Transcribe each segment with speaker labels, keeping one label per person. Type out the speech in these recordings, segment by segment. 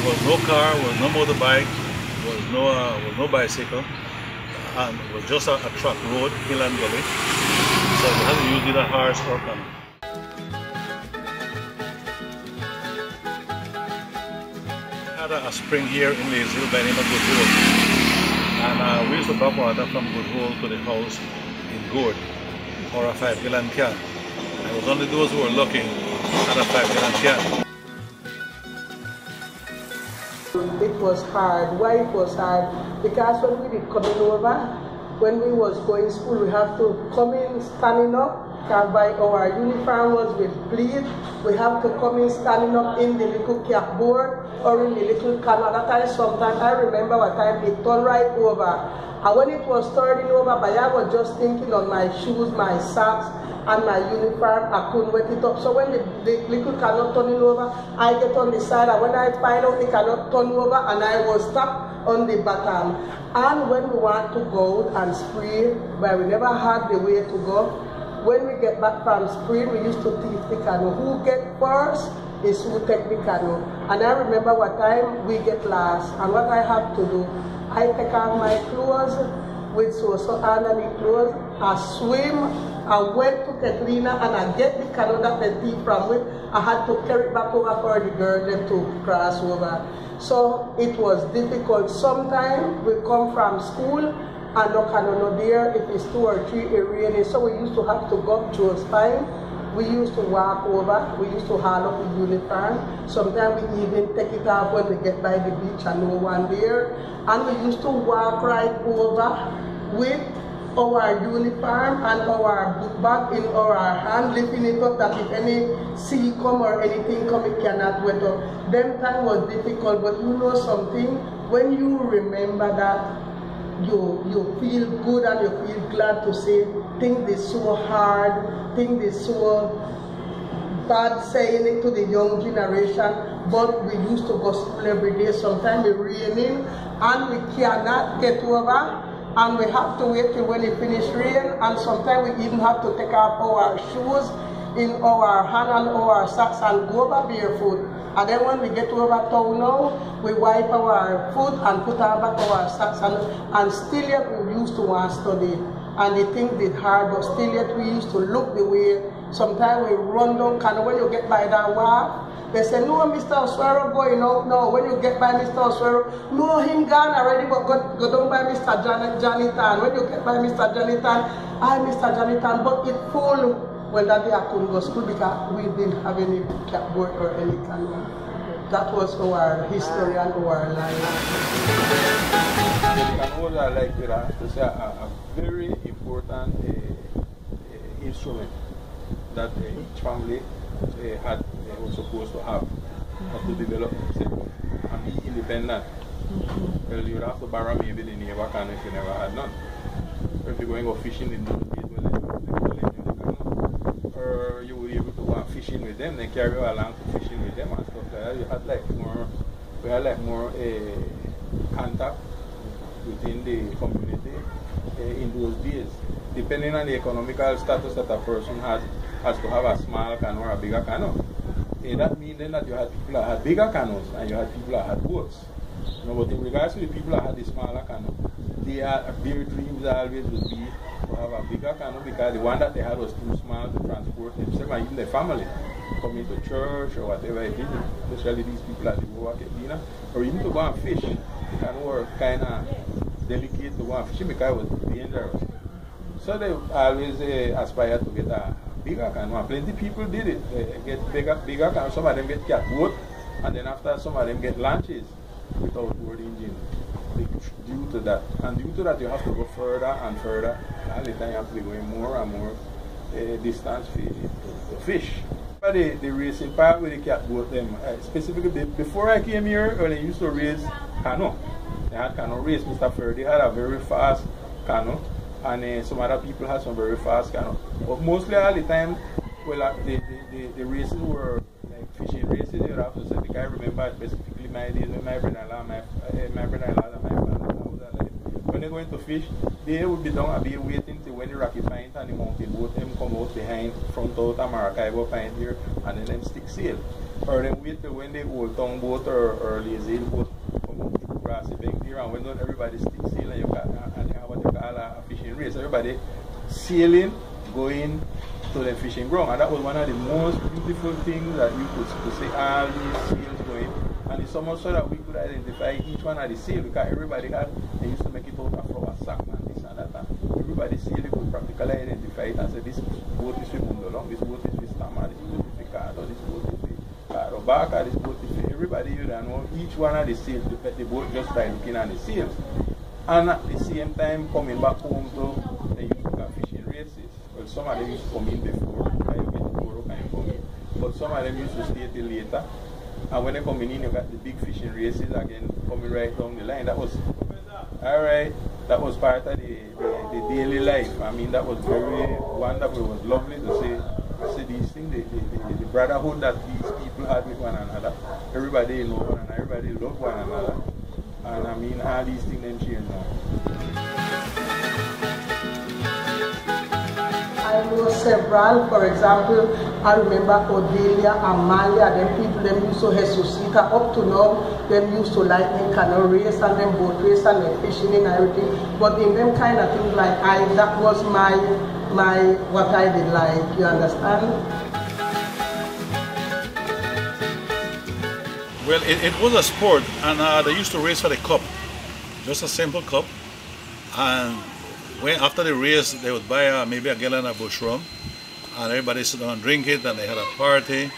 Speaker 1: was no car, was no motorbike, was no bicycle, and it was just a track road, hill and gully. So we had to use either horse or canoe. We had a spring here in Lazyville by the name of Good Hole, and we used to drop water from Good Hole to the house in Gourd, or a 5-gallon can. And it was only those who were lucky had a 5-gallon can.
Speaker 2: It was hard. Why it was hard? Because when we did coming over, when we was going to school, we have to come in standing up, because by our uniform was with bleed. We have to come in standing up in the little capboard or in the little canoe. That time sometimes, I remember what time it turned right over. And when it was turning over, I was just thinking on my shoes, my socks, and my uniform. I couldn't wet it up. So when the little canoe turning over, I get on the side, and when I find out the canoe turn over, and I was stuck on the bottom. And when we want to go and spree, but we never had the way to go. When we get back from spree, we used to teach the canoe. Who get first is who take the canoe. And I remember what time we get last, and what I have to do. I take off my clothes with so underneath clothes. I swim. I went to Katrina and I get the canoe that the thief from which I had to carry it back over for the girl them to cross over. So it was difficult. Sometimes we come from school and no canoe no there. If it's 2 or 3 it raining, so we used to have to go up through spine. We used to walk over. We used to haul up the uniform. Sometimes we even take it off when we get by the beach and no one there. And we used to walk right over with our uniform and our book bag in our hand, lifting it up that if any sea come or anything come, it cannot wet up. Them time was difficult, but you know something, when you remember that, you feel good and you feel glad to say things is so hard, things is so bad saying it to the young generation, but we used to go to school every day. Sometimes it's raining and we cannot get over, and we have to wait till when it finish rain, and sometimes we even have to take off our shoes in our hand and our socks and go over barefoot. And then when we get over town now, we wipe our foot and put on back our socks, and still yet we used to want to study. And the thing did hard, but still yet we used to look the way. Sometimes we run down, and when you get by that wharf, they say, no, Mr. Oswero going out now. When you get by Mr. Oswero, no, him gone already, but go down by Mr. Jonathan. When you get by Mr. Jonathan, hi, Mr. Jonathan, but it full. Well, that day I couldn't go to school because we didn't have any capboard or any canoe. That was our history and our life.
Speaker 3: Canoes are like a very important instrument that each family was supposed to have to develop themselves and be independent. Well, you'd have to borrow maybe the neighbor canoe if you never had none. Or if you're going to go fishing in those days, or you were able to go fishing with them, then carry you along to fishing with them and stuff like that. You had like more, we had like more contact within the community in those days. Depending on the economical status that a person has to have a small canoe or a bigger canoe. That means then that you had people that had bigger canoes and you had people that had boats. You know, but in regards to the people that had the smaller canoe, their dreams always would be to have a bigger canoe because the one that they had was too small to transport themselves and even their family coming to church or whatever it is, especially these people that live over Kedina, or even to go and fish. The canoe were kind of delicate to go and fishing because it was dangerous. So they always aspired to get a bigger canoe, and plenty people did it. Get bigger canoe. Some of them get catboat, and then after some of them get launches with outboard engine. Due to that, and due to that, you have to go further and further. All the time, you have to be going more and more distance to fish. But the racing part with the catboat, them specifically before I came here, when they used to race canoe, they had canoe race. Mr. Ferdy had a very fast canoe, and some other people had some very fast canoe. But mostly all the time, well, the races were like fishing races. You have to say, because I remember specifically my days with my brother-in-law, my brother-in-law and my family. When they go into fish, they would be down a bay waiting till when the Rocky Point and the mountain boat them come out behind front out of Maracaibo Point here and then them stick sail. Or them wait till when the old town boat or lazy boat come out to grassy bank there, and when not everybody stick sail and you got and you have what you call a fishing race. Everybody sailing, going to the fishing ground, and that was one of the most beautiful things that you could see all these sails going. And it's so much so that we could identify each one of the sail, because everybody they used to make it out of flower sack and this and that. And everybody sail, they could practically identify it and say this boat is with Mundolong, this boat is with Stama, this boat is with Cardo, this boat is with Robaka, this boat is with everybody. You know each one of the sails, the boat just by looking at the sails. And at the same time, coming back home to, they used to have fishing races. Well, some of them used to come in before, can you get the Koro, can you come in? But some of them used to stay till later. And when they come in, you got the big fishing races again coming right down the line. That was, alright, that was part of the daily life. I mean, that was very wonderful. It was lovely to see these things, the brotherhood that these people had with one another. Everybody know one another, everybody loved one another. And I mean, all these things then change now.
Speaker 2: I know several, for example, I remember Odelia, Amalia, them people, them used to Jesusita, up to now, them used to like them canoe race and them boat race and them fishing and everything. But in them kind of things like that was my what I did like, you understand?
Speaker 1: Well, it was a sport, and they used to race for the cup, just a simple cup. And after the race, they would buy maybe a gallon of bush rum, and everybody sit down and drink it, and they had a party,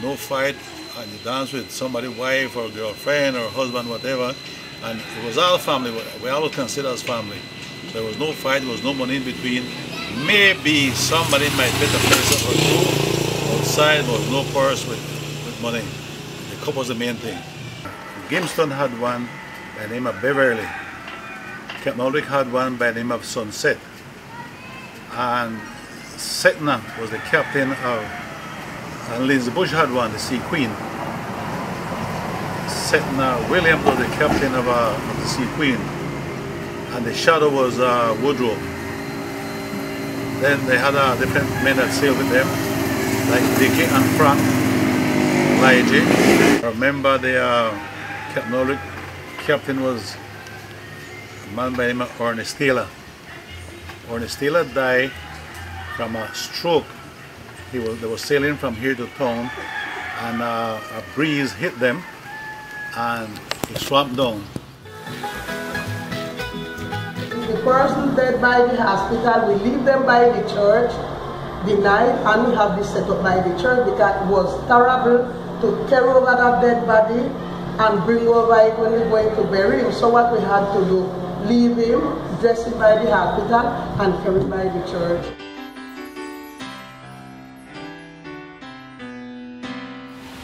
Speaker 1: no fight, and you dance with somebody's wife or girlfriend or husband, whatever, and it was all family. We always consider as family. There was no fight, there was no money in between. Maybe somebody might bet a person or two outside, there was no purse with money. The cup was the main thing. Gimston had one by the name of Beverly. Captain Ulrich had one by the name of Sunset, and Setna was the captain of, and Lindsay Bush had one, the Sea Queen. Setna Williams was the captain of the Sea Queen, and the shadow was Woodrow. Then they had different men that sailed with them, like Dickie and Frank, Lige. I remember the Captain Ulrich captain was man by the name of Ernest Taylor. Ernest Taylor died from a stroke. They were sailing from here to town, and a breeze hit them and he swamped down.
Speaker 2: The person dead by the hospital, we leave them by the church the night, and we have this set up by the church because it was terrible to carry over that dead body and bring over it when we're going to bury him. So what we had to do, leave him, dress him by the hospital, and carry him by the church.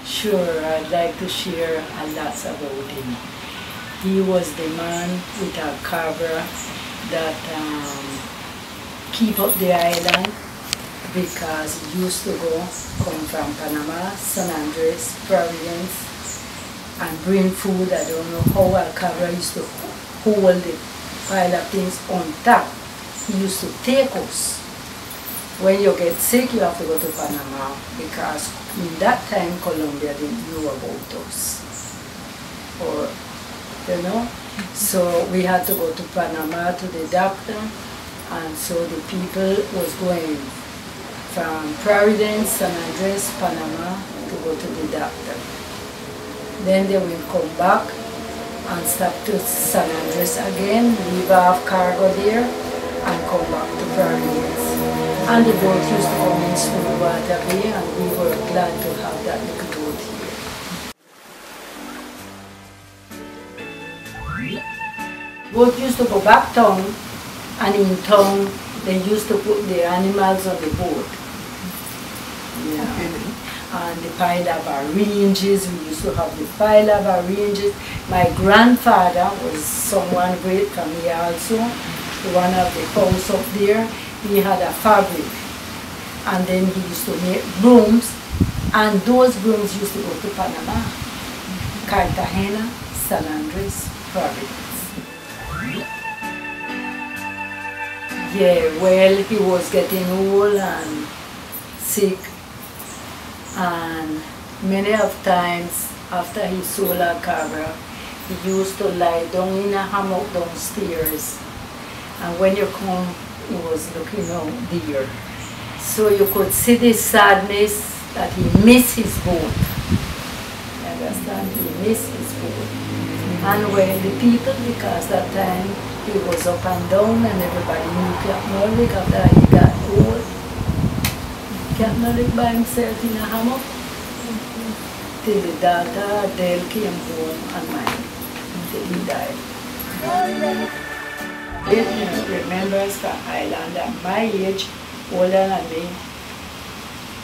Speaker 4: Sure, I'd like to share a lot about him. He was the man with a carver that keep up the island, because he used to come from Panama, San Andres, Providence, and bring food. I don't know how a carver used to hold the pile of things on top. He used to take us. When you get sick, you have to go to Panama, because in that time Colombia didn't know about us. Or, you know, so we had to go to Panama to the doctor, and so the people was going from Providence, San Andres, Panama to go to the doctor. Then they will come back and stop to San Andres again, leave off cargo there, and come back to Providence. And the boat used to come in Smooth Water Bay, and we were glad to have that little boat here. Boat used to go back town, and in town they used to put the animals on the boat. Yeah. And the pile of oranges, we used to have the pile of oranges. My grandfather was someone great from here also, one of the house up there. He had a fabric, and then he used to make brooms, and those brooms used to go to Panama, Cartagena, San Andres, Providence. Yeah, well, he was getting old and sick, and many of times after he sold a carver, he used to lie down in a hammock downstairs, and when you come, he was looking out there. So you could see the sadness that he missed his boat. You understand? He missed his boat. And when the people, because that time he was up and down and everybody knew Captain Ulrich after he got old. Captain Ulrich by himself in a hammock till the daughter Adele came home and mine until he died. Remembers from Ireland at my age, older than me.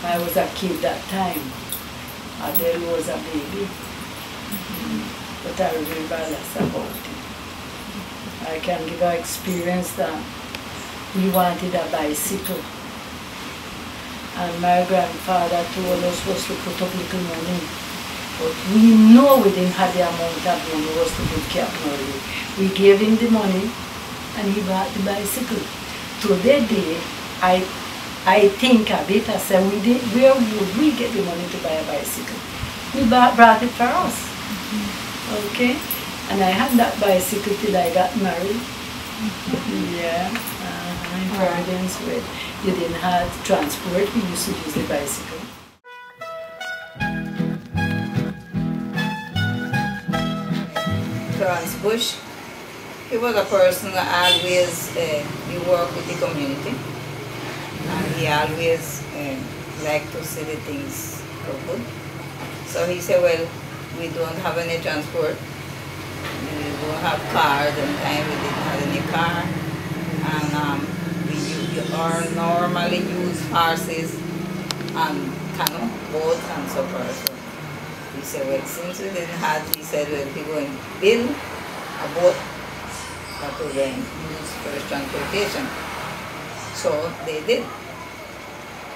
Speaker 4: I was a kid that time. Adele was a baby. But I remember less about it. I can give an experience that we wanted a bicycle. And my grandfather told us was to put up little money. But we know we didn't have the amount of money was to put Captain Ulrich. We gave him the money and he bought the bicycle. To that day, I think a bit, I said, where would we get the money to buy a bicycle? He brought it for us. Okay? And I had that bicycle till I got married. Yeah. In Providence, where you didn't have transport, we used to use the bicycle.
Speaker 5: Franz Bush, he was a person that always he worked with the community, and he always liked to see the things go good. So he said, well, we don't have any transport, we don't have cars, and time we didn't have any car, and we normally use horses and canoe, boats and so forth. So he said, well, since we didn't have, he said, well, we're going to build a boat that we then use for transportation. So they did.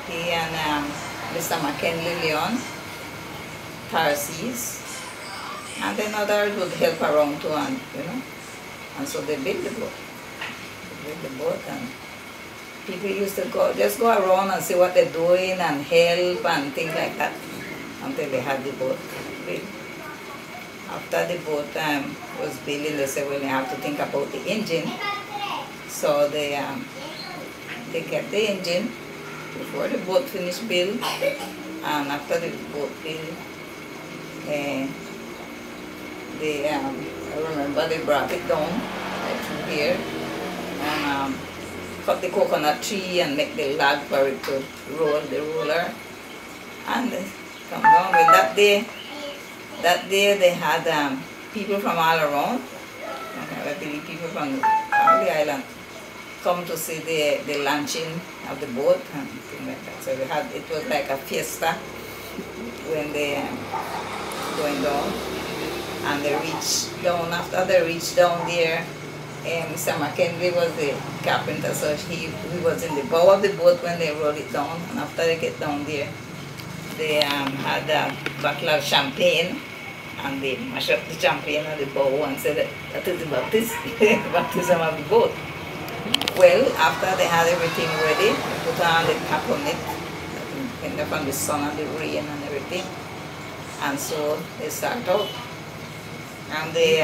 Speaker 5: He and Mr. McKinley Leon, Tarsis, and then others would help around too, and and so they built the boat. They built the boat, and people used to just go around and see what they're doing and help and things like that until they had the boat built. After the boat was built, they said, well, you have to think about the engine. So they kept the engine before the boat finished built, and after the boat built, I remember they brought it down like through here and cut the coconut tree and make the log for it to roll the roller, and come down. Well, that day they had people from all around, I believe people from all the island, come to see the launching of the boat and things like that. So it was like a fiesta when they going down, and they reached down. After they reached down there, Mr. McKinley was the carpenter, so he was in the bow of the boat when they rolled it down, and after they get down there, they had a bottle of champagne, and they mashed up the champagne on the bow and said that is the baptism of the boat. Well, after they had everything ready, they put on the cap on it, depending upon the sun and the rain and everything, and so they start out. And they,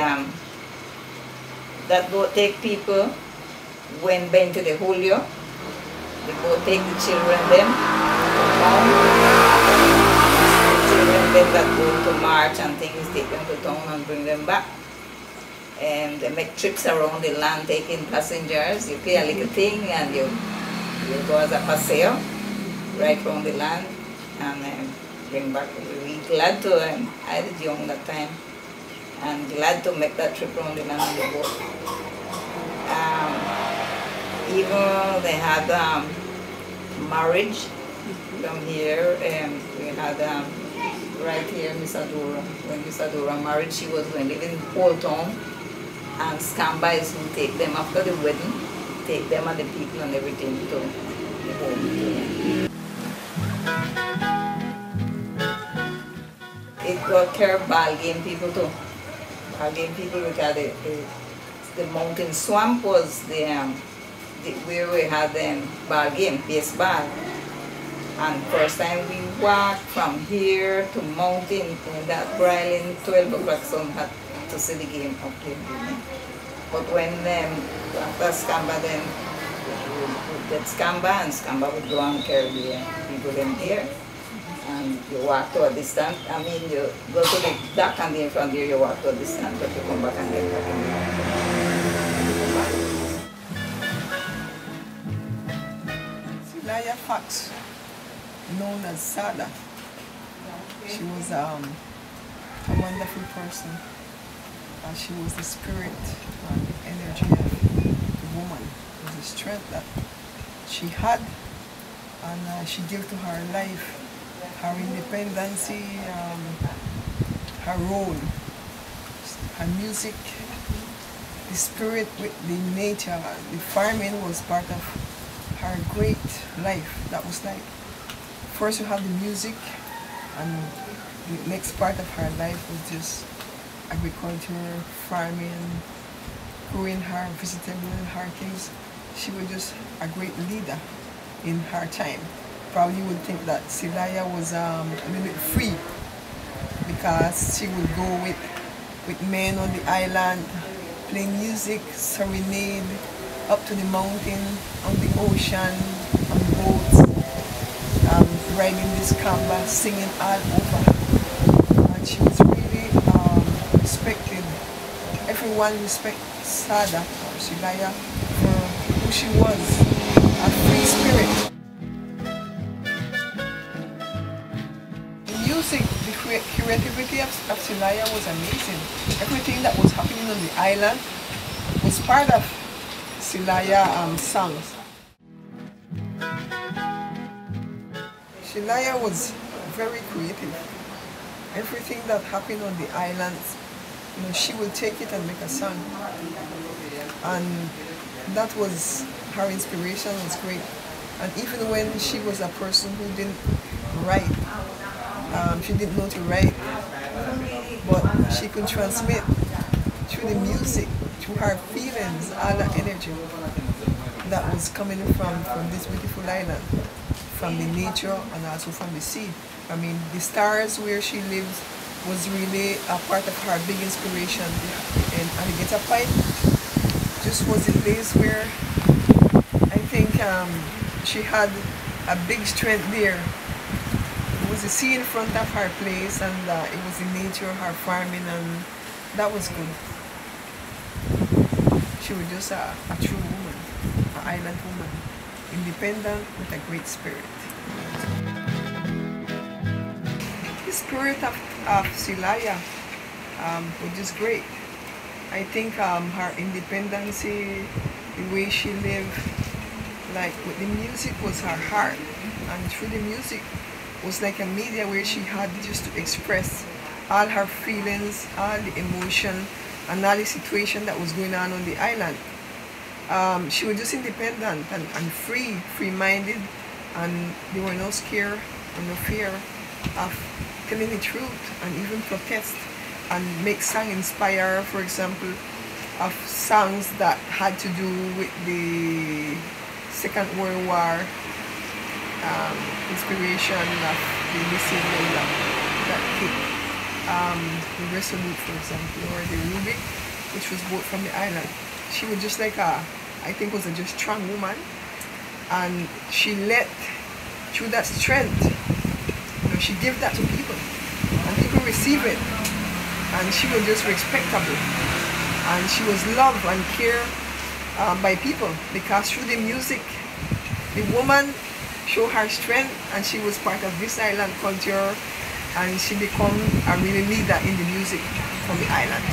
Speaker 5: that boat take people when been to the Julio. The boat take the children them down. The children then that go to march and things, take them to town and bring them back. And they make trips around the land taking passengers. You pay a little thing and you go as a paseo right around the land and bring back. We glad to, I was young that time, and glad to make that trip around the land on the boat. Even they had marriage from here, and we had right here Miss Adora. When Miss Adora married, she was going to live in Old Town, and Scambais would take them after the wedding, take them and the people and everything to the home. It got care of ball game people too. Ball game people, because the mountain swamp was the where we had ball game, baseball. And first time we walked from here to mountain in that Briley, 12 o'clock sun had to see the game up there. But when after Scamba then we get Scamba and Scamba would go and carry the people them there. And you walk to a distance, I mean you go to the dock and then from there you walk to a distance, but you come back and get back in the
Speaker 6: Silaya Fox, known as Sada. She was a wonderful person. She was the spirit and the energy of the woman. It was the strength that she had, and she gave to her life, her independence, her role, her music, the spirit with the nature. The farming was part of her great life. That was like, first you have the music, and the next part of her life was just agriculture, farming, growing her vegetable, her things. She was just a great leader in her time. Probably you would think that Silaya was a little bit free, because she would go with men on the island, playing music, serenade, up to the mountain, on the ocean, on boats, riding this Kamba, singing all over. And she was really respected. Everyone respected Sada or Silaya for who she was, a free spirit. The music, the creativity of Silaya was amazing. Everything that was happening on the island was part of Silaya songs. Silaya was very creative. Everything that happened on the islands, she would take it and make a song. And that was her inspiration, was great. And even when she was a person who didn't write, she didn't know to write, but she could transmit through the music, through her feelings, all the energy that was coming from this beautiful island, from the nature and also from the sea. I mean, the stars where she lives was really a part of her big inspiration. And Alligator Pipe just was a place where I think she had a big strength there. It was the sea in front of her place, and it was the nature, her farming, and that was good. She was just a true woman, an island woman, independent with a great spirit. The spirit of Silaya was just great. I think her independence, the way she lived, like with the music was her heart, and through the music was like a media where she had just to express all her feelings, all the emotion, and all the situation that was going on the island. She was just independent and free-minded, and there were no scare or no fear of telling the truth and even protest and make song inspire, for example, of songs that had to do with the Second World War, inspiration of the missing that hit the Resolute, for example, or the Rubik, which was bought from the island. She was just like I think was a just strong woman, and she let, through that strength, she gave that to people, and people receive it, and she was just respectable, and she was loved and cared by people, because through the music, the woman showed her strength, and she was part of this island culture, and she became a really leader in the music from the island.